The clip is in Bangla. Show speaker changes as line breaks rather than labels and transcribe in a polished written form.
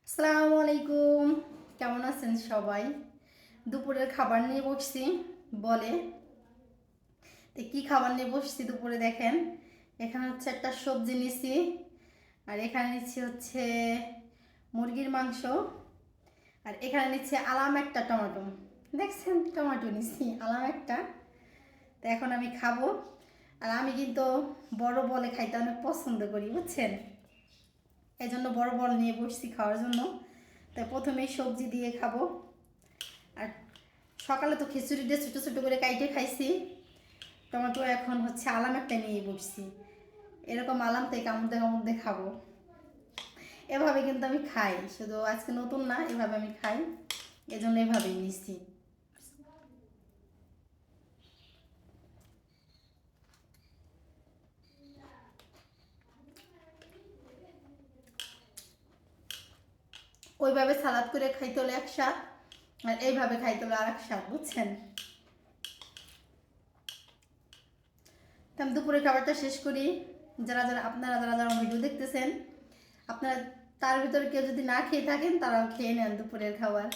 আসসালামু আলাইকুম, কেমন আছেন সবাই? দুপুরের খাবার নিয়ে বসছি বলে। তো কী খাবার নিয়ে বসছি দুপুরে দেখেন, এখানে হচ্ছে একটা সবজি নিছি, আর এখানে নিচ্ছি হচ্ছে মুরগির মাংস, আর এখানে নিচ্ছি আলাম একটা টমেটো। দেখছেন, টমেটো নিচ্ছি আলাম একটা। তো এখন আমি খাবো। আর আমি কিন্তু বড় বলে খাইতে অনেক পছন্দ করি, বুঝছেন? এই জন্য বড় বল নিয়ে বসছি খাওয়ার জন্য। তাই প্রথমেই সবজি দিয়ে খাবো। আর সকালে তো খিচুড়ি দিয়ে ছোটো ছোটো করে কাইটে খাইছি, টমেটো এখন হচ্ছে আলাম একটা নিয়ে বসছি। এরকম আলাম থেকে কামড়ে খাবো। এভাবে কিন্তু আমি খাই, শুধু আজকে নতুন না, এভাবে আমি খাই, এজন্য এভাবেই নিচ্ছি। ওইভাবে সালাদ করে খাইতে হলে এক স্বাদ, আর এইভাবে খাইতে হলে আর এক স্বাদ, বুঝছেন? তো আমি দুপুরে খাবারটা শেষ করি। যারা যারা ভিডিও দেখতেছেন, আপনারা তার ভিতরে কেউ যদি না খেয়ে থাকেন তারাও খেয়ে নেন দুপুরের খাবার।